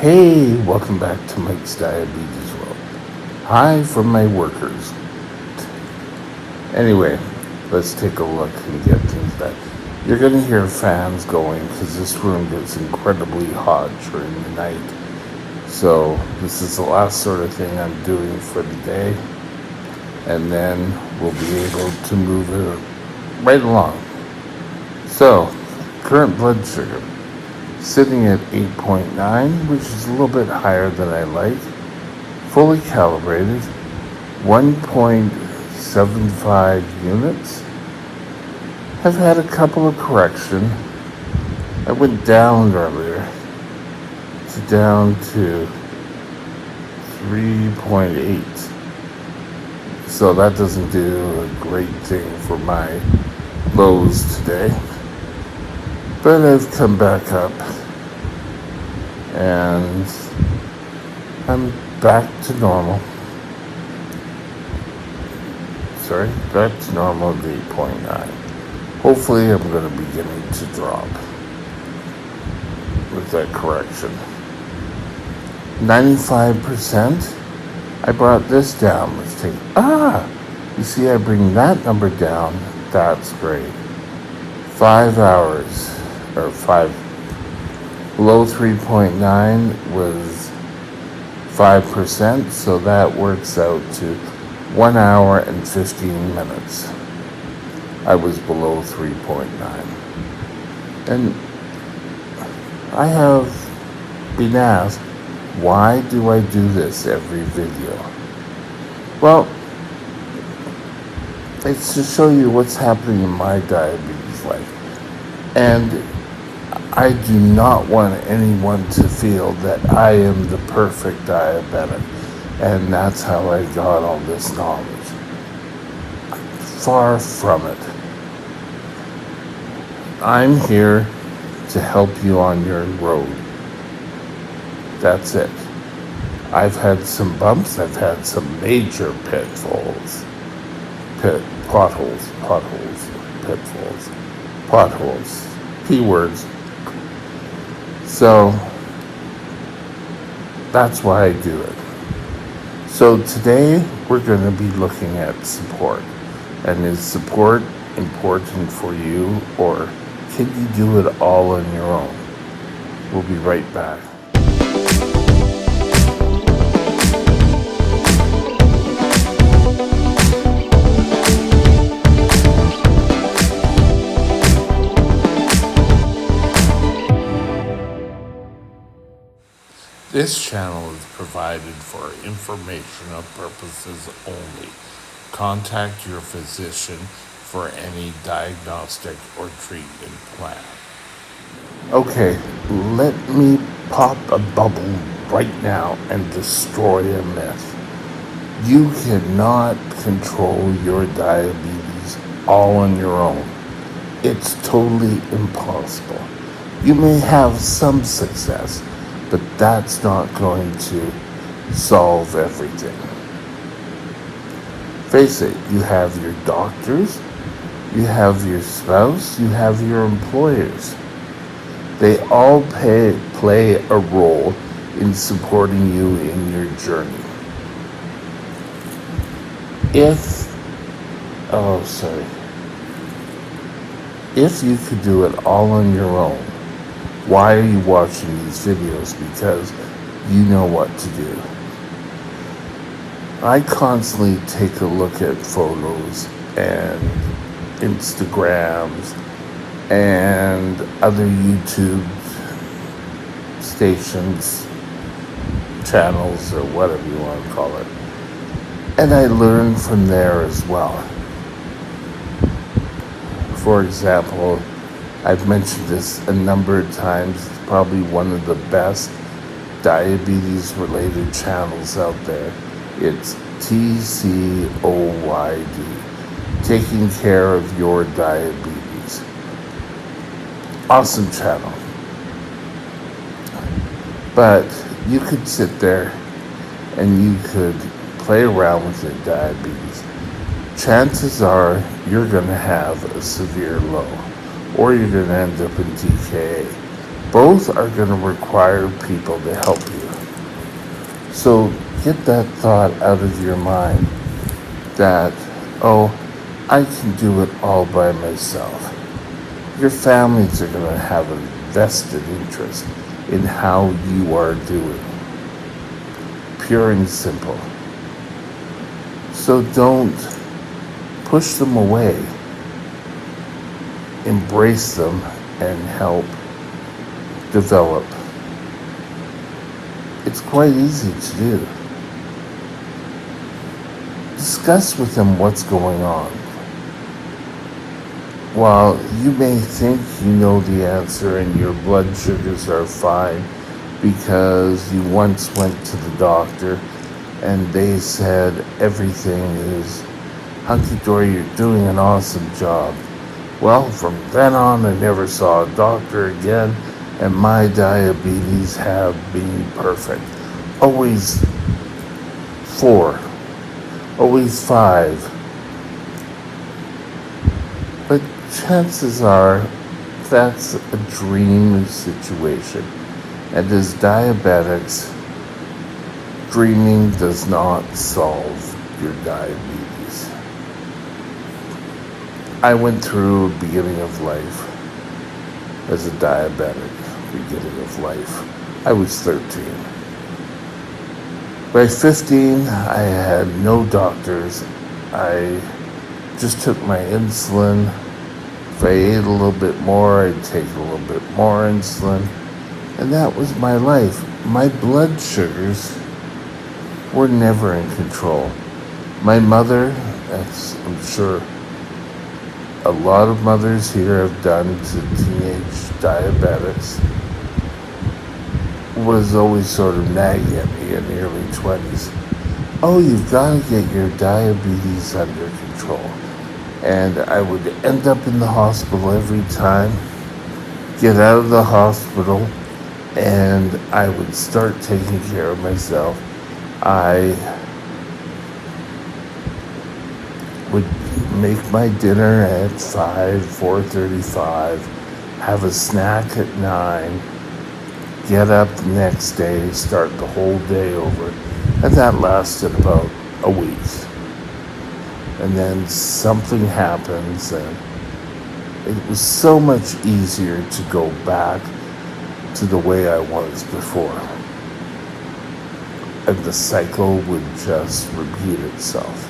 Hey, welcome back to Mike's Diabetes World. Hi from my workers. Anyway, let's take a look and get things back. You're going to hear fans going because this room gets incredibly hot during the night. So this is the last sort of thing I'm doing for the day. And then we'll be able to move it right along. So, current blood sugar. Sitting at 8.9, which is a little bit higher than I like. Fully calibrated, 1.75 units. I've had a couple of correction. I went down earlier down to 3.8. So that doesn't do a great thing for my lows today. But I've come back up and I'm back to normal. Back to normal at 8.9. Hopefully I'm going to be beginning to drop with that correction. 95%. I brought this down. Let's take, you see I bring that number down. That's great. 5 hours. Or 5, below 3.9 was 5%, so that works out to 1 hour and 15 minutes. I was below 3.9. And I have been asked, why do I do this every video? Well, it's to show you what's happening in my diabetes life. And I do not want anyone to feel that I am the perfect diabetic, and that's how I got all this knowledge. Far from it. I'm here to help you on your road. That's it. I've had some bumps, I've had some major pitfalls. Potholes. P-words. So, that's why I do it. So today, we're going to be looking at support. And is support important for you, or can you do it all on your own? We'll be right back. This channel is provided for informational purposes only. Contact your physician for any diagnostic or treatment plan. Okay, let me pop a bubble right now and destroy a myth. You cannot control your diabetes all on your own. It's totally impossible. You may have some success, but that's not going to solve everything. Face it, you have your doctors, you have your spouse, you have your employers. They all play a role in supporting you in your journey. If you could do it all on your own, why are you watching these videos? Because you know what to do. I constantly take a look at photos and Instagrams and other YouTube stations, channels, or whatever you want to call it. And I learn from there as well. For example, I've mentioned this a number of times. It's probably one of the best diabetes-related channels out there. It's TCOYD, Taking Care of Your Diabetes. Awesome channel. But you could sit there and you could play around with your diabetes. Chances are you're going to have a severe low, or you're going to end up in DKA. Both are going to require people to help you. So get that thought out of your mind that, oh, I can do it all by myself. Your families are going to have a vested interest in how you are doing. Pure and simple. So don't push them away. Embrace them and help develop. It's quite easy to do. Discuss with them what's going on. While you may think you know the answer and your blood sugars are fine because you once went to the doctor and they said everything is hunky-dory, you're doing an awesome job. Well, from then on, I never saw a doctor again, and my diabetes have been perfect. Always 4, always 5. But chances are that's a dream situation. And as diabetics, dreaming does not solve your diabetes. I went through a beginning of life as a diabetic, beginning of life. I was 13. By 15, I had no doctors. I just took my insulin. If I ate a little bit more, I'd take a little bit more insulin. And that was my life. My blood sugars were never in control. My mother, as I'm sure a lot of mothers here have done to teenage diabetics, was always sort of nagging at me in the early 20s. Oh, you've got to get your diabetes under control. And I would end up in the hospital every time, get out of the hospital, and I would start taking care of myself. I would make my dinner at 4:35, have a snack at 9, get up the next day, start the whole day over. And that lasted about a week. And then something happens, and it was so much easier to go back to the way I was before. And the cycle would just repeat itself.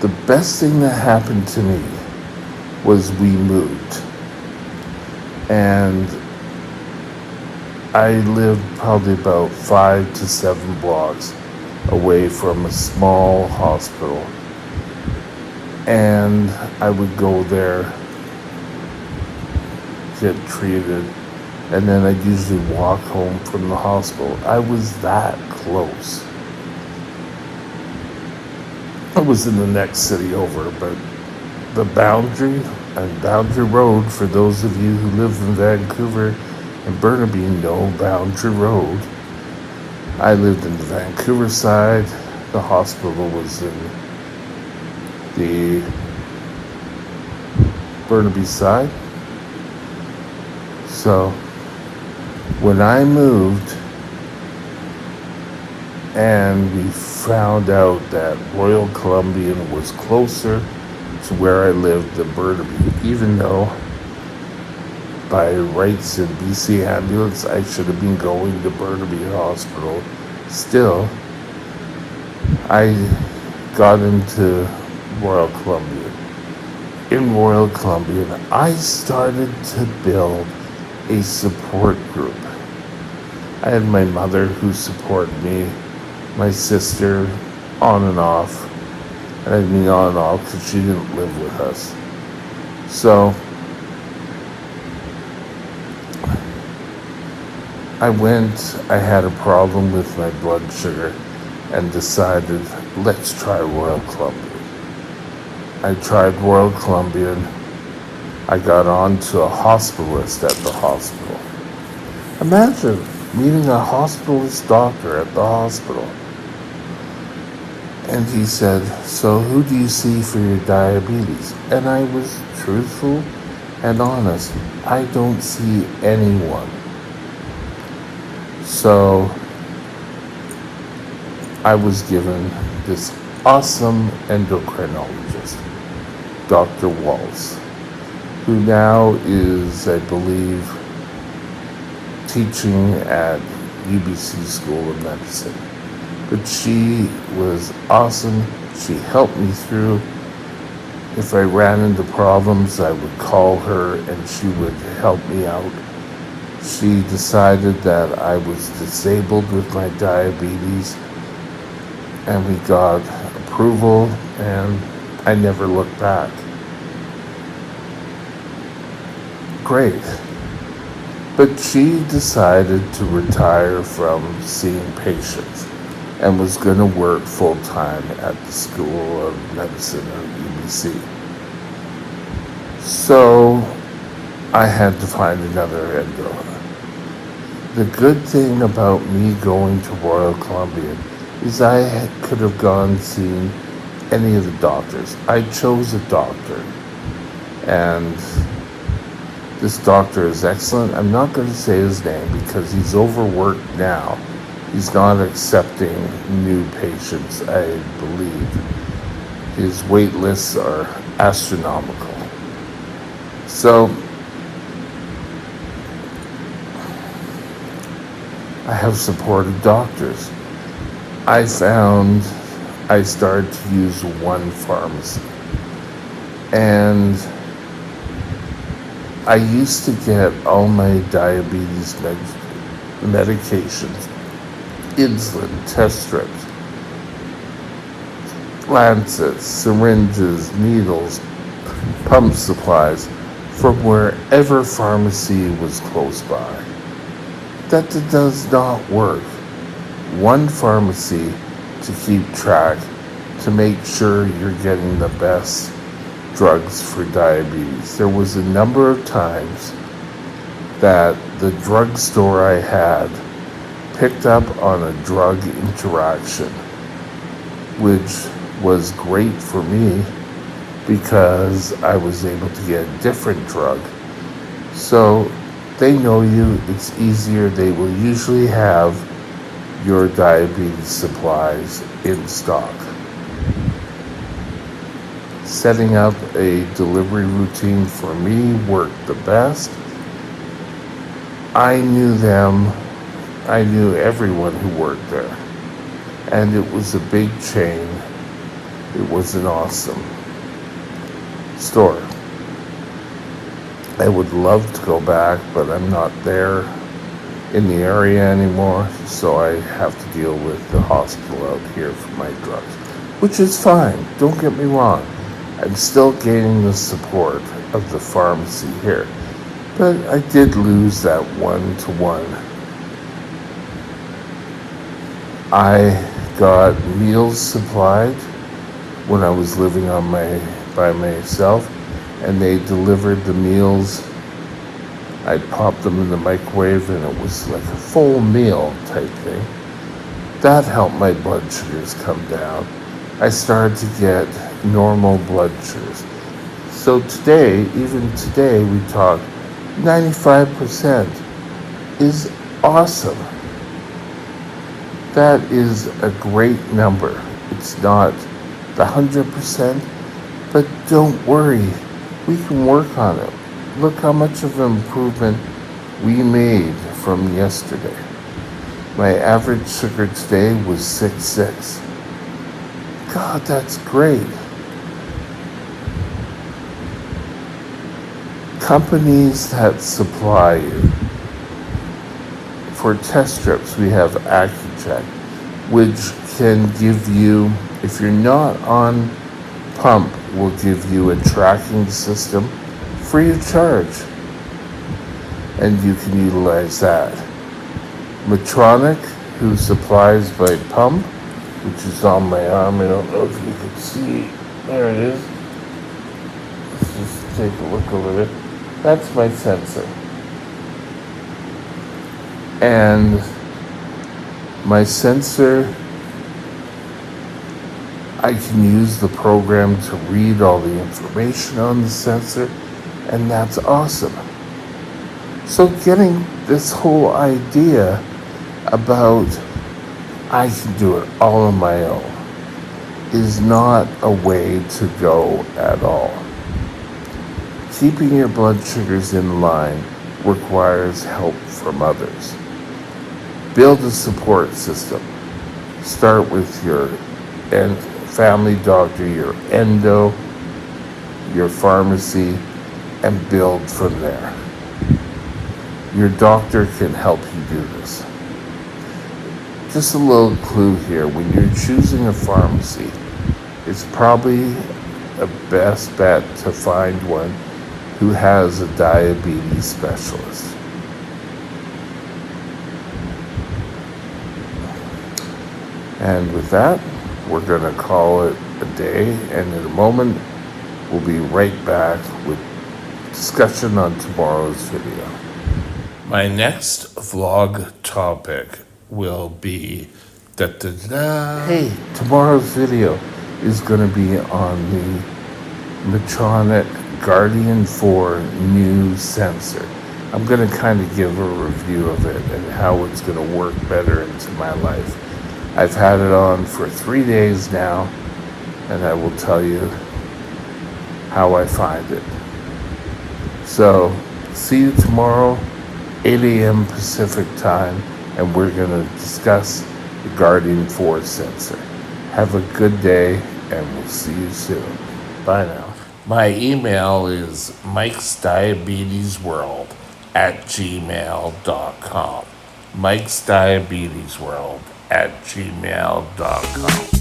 The best thing that happened to me was we moved. And I lived probably about 5 to 7 blocks away from a small hospital. And I would go there, get treated, and then I'd usually walk home from the hospital. I was that close. I was in the next city over, but the Boundary and Boundary Road, for those of you who live in Vancouver and Burnaby know Boundary Road. I lived in the Vancouver side. The hospital was in the Burnaby side. So when I moved and we found out that Royal Columbian was closer to where I lived than Burnaby, even though by rights in BC Ambulance I should have been going to Burnaby Hospital, still I got into Royal Columbian. In Royal Columbian, I started to build a support group. I had my mother who supported me, my sister, on and off. And I mean on and off because she didn't live with us. So I had a problem with my blood sugar and decided, let's try Royal Columbian. I tried Royal Columbian. I got on to a hospitalist at the hospital. Imagine meeting a hospitalist doctor at the hospital. And he said, so who do you see for your diabetes? And I was truthful and honest, I don't see anyone. So I was given this awesome endocrinologist, Dr. Walls, who now is, I believe, teaching at UBC School of Medicine. But she was awesome. She helped me through. If I ran into problems, I would call her and she would help me out. She decided that I was disabled with my diabetes, and we got approval, and I never looked back. Great. But she decided to retire from seeing patients and was going to work full-time at the School of Medicine or UBC. So I had to find another endo. The good thing about me going to Royal Columbian is I could have gone seen any of the doctors. I chose a doctor, and this doctor is excellent. I'm not going to say his name because he's overworked now. He's not accepting new patients, I believe. His wait lists are astronomical. So I have supported doctors. I found I started to use one pharmacy. And I used to get all my diabetes medications, insulin, test strips, lancets, syringes, needles, pump supplies from wherever pharmacy was close by. That does not work. One pharmacy to keep track, to make sure you're getting the best drugs for diabetes. There was a number of times that the drugstore I had picked up on a drug interaction, which was great for me because I was able to get a different drug. So they know you, it's easier. They will usually have your diabetes supplies in stock. Setting up a delivery routine for me worked the best. I knew them. I knew everyone who worked there. And it was a big chain. It was an awesome store. I would love to go back, but I'm not there in the area anymore, so I have to deal with the hospital out here for my drugs, which is fine, don't get me wrong. I'm still gaining the support of the pharmacy here, but I did lose that one-to-one. I got meals supplied when I was living by myself, and they delivered the meals. I popped them in the microwave and it was like a full meal type thing. That helped my blood sugars come down. I started to get normal blood sugars. So today, even today, we talk 95% is awesome. That is a great number. It's not the 100%, but don't worry. We can work on it. Look how much of an improvement we made from yesterday. My average sugar today was 6.6. God, that's great. Companies that supply you for test strips, we have Accu-Check, which can give you, if you're not on pump, will give you a tracking system free of charge, and you can utilize that. Medtronic, who supplies by pump, which is on my arm, I don't know if you can see, there it is. Let's just take a look over there. That's my sensor. And my sensor, I can use the program to read all the information on the sensor And that's awesome. So getting this whole idea about I can do it all on my own is not a way to go at all. Keeping your blood sugars in line requires help from others. Build a support system. Start with your family doctor, your endo, your pharmacy, and build from there. Your doctor can help you do this. Just a little clue here, when you're choosing a pharmacy, it's probably a best bet to find one who has a diabetes specialist. And with that, we're going to call it a day, and in a moment, we'll be right back with discussion on tomorrow's video. My next vlog topic will be Hey, tomorrow's video is going to be on the Medtronic Guardian 4 new sensor. I'm going to kind of give a review of it and how it's going to work better into my life. I've had it on for 3 days now, and I will tell you how I find it. So, see you tomorrow, 8 a.m. Pacific time, and we're going to discuss the Guardian 4 sensor. Have a good day, and we'll see you soon. Bye now. My email is mikesdiabetesworld@gmail.com. mikesdiabetesworld@gmail.com.